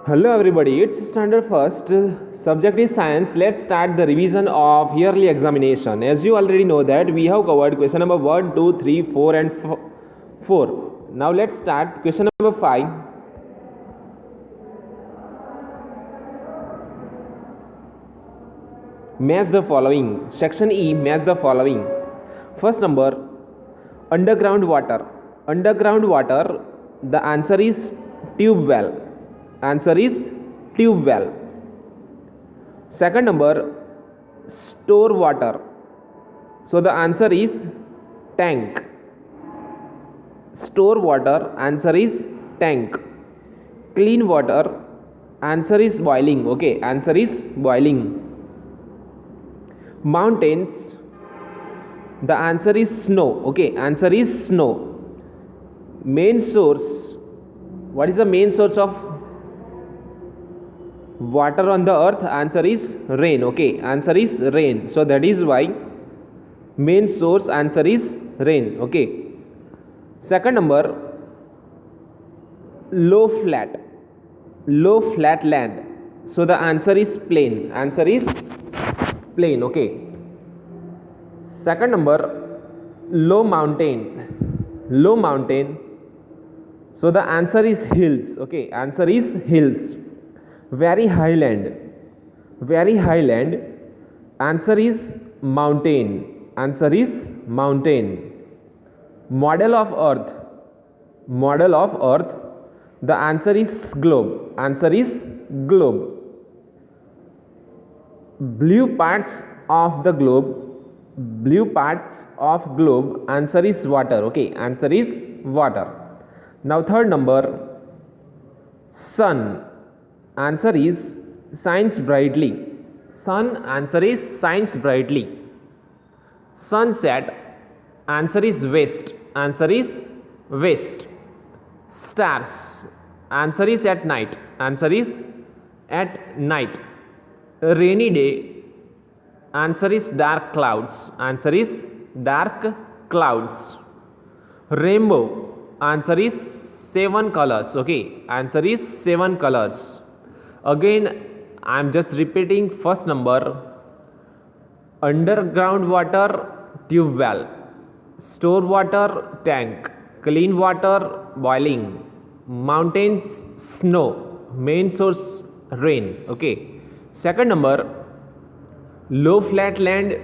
Hello everybody, it's standard first. Subject is science. Let's start the revision of yearly examination. As you already know that we have covered question number 1, 2, 3, 4 and 4. Now let's start question number 5. Match the following. Section E, match the following. First number, underground water. Underground water, the answer is tube well. Answer is tube well. Second number, store water. So the answer is tank. Store water, answer is tank. Clean water, answer is boiling. Okay, answer is boiling. Mountains, the answer is snow. Okay, answer is snow. Main source, what is the main source of water on the earth? Answer is rain. Okay, answer is rain. So that is why main source answer is rain. Okay. Second number, low flat land. So the answer is plain. Answer is plain. Okay. Second number, low mountain. So the answer is hills. Okay, answer is hills. Very high land, answer is mountain. Answer is mountain. Model of earth, the answer is globe. Answer is globe. Blue parts of globe, answer is water. Okay, answer is water. Now third number, sun, answer is shines brightly. Sun, answer is shines brightly. Sunset, answer is west. Answer is west. Stars, answer is at night. Answer is at night. Rainy day, answer is dark clouds. Answer is dark clouds. Rainbow, answer is 7 colors. Okay, answer is 7 colors. Again, I am just repeating first number, underground water tube well, store water tank, clean water boiling, mountains snow, main source rain. Okay. Second number, low flat land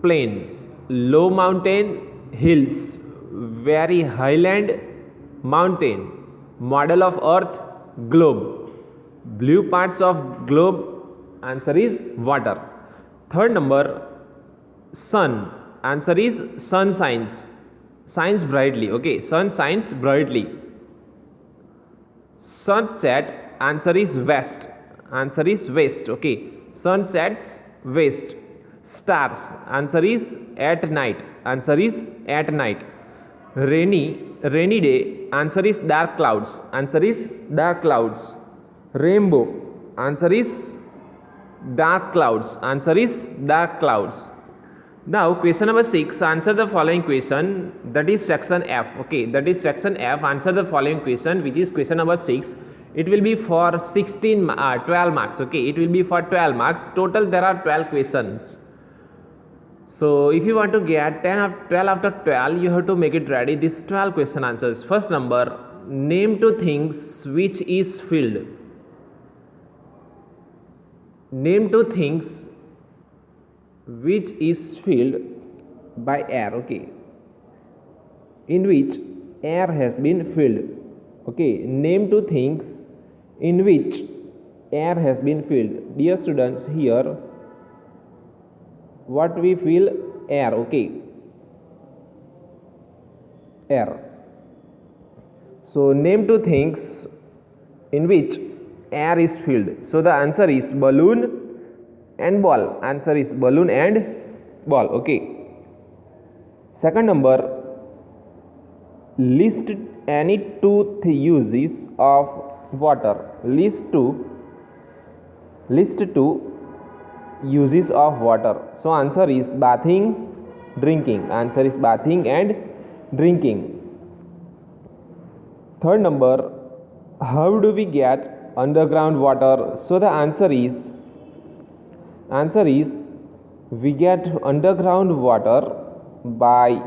plain, low mountain hills, very high land mountain, model of earth globe, blue parts of globe, answer is water. Third number, sun, answer is sun shines brightly. Okay, sun shines brightly. Sunset, answer is west. Answer is west. Okay, sun sets west. Stars, answer is at night. Answer is at night. Rainy day, answer is dark clouds. Answer is dark clouds. Rainbow, answer is dark clouds. Answer is dark clouds. Now question number 6, answer the following question, that is section F. Okay, that is section F. Answer the following question, which is question number 6. It will be for 12 marks. Okay, it will be for 12 marks. Total there are 12 questions. So if you want to get 12 after 12, you have to make it ready. These 12 question answers. First number, name 2 things which is filled. Name 2 things which is filled by air. Okay, in which air has been filled. Okay, name 2 things in which air has been filled. Dear students, here what we fill? Air. Okay, air. So name 2 things in which air is filled. So the answer is balloon and ball. Answer is balloon and ball. Okay. Second number, list any 2 uses of water. List 2 uses of water. So answer is bathing, drinking. Answer is bathing and drinking. Third number, how do we get underground water? So the answer is we get underground water by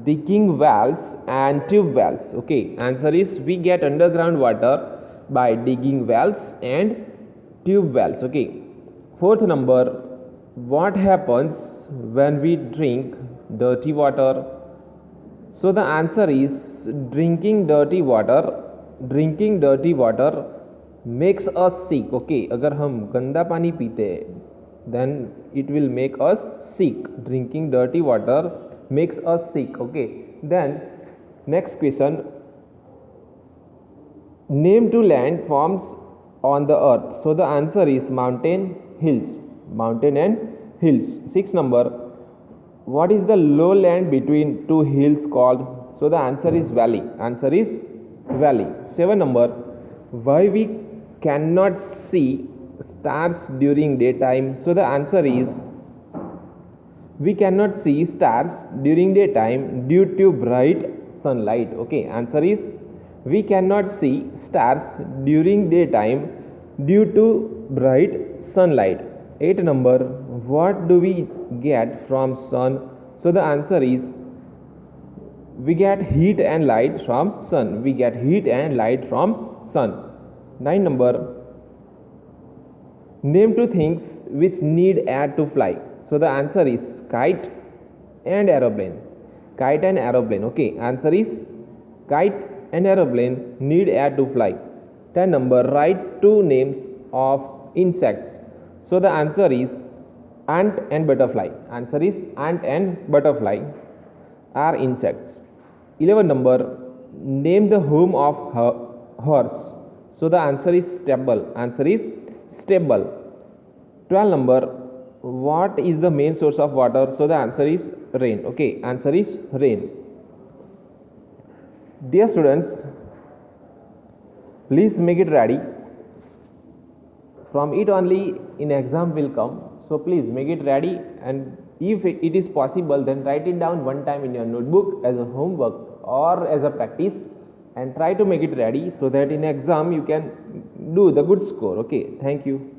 digging wells and tube wells. Okay, answer is we get underground water by digging wells and tube wells. Okay, fourth number, what happens when we drink dirty water? So the answer is drinking dirty water makes us sick. Okay, अगर हम गंदा पानी पीते then it will make us sick. Drinking dirty water makes us sick. Okay, then next question, name two landforms on the earth. So the answer is mountain and hills. Sixth number, what is the lowland between two hills called? So the answer is valley. Seven number, why we cannot see stars during daytime? So the answer is we cannot see stars during daytime due to bright sunlight. Okay, answer is we cannot see stars during daytime due to bright sunlight. 8 number, what do we get from sun? So the answer is we get heat and light from sun. 9 number, name two things which need air to fly. So the answer is kite and aeroplane. Okay, answer is kite and aeroplane need air to fly. 10 number, write two names of insects. So the answer is ant and butterfly. Are insects. 11 number, name the home of horse. So the answer is stable. 12 number, what is the main source of water? So the answer is rain. Okay, answer is rain. Dear students, please make it ready. From it only in exam will come. So please make it ready, and if it is possible then write it down one time in your notebook as a homework or as a practice, and try to make it ready so that in exam you can do the good score. Okay, thank you.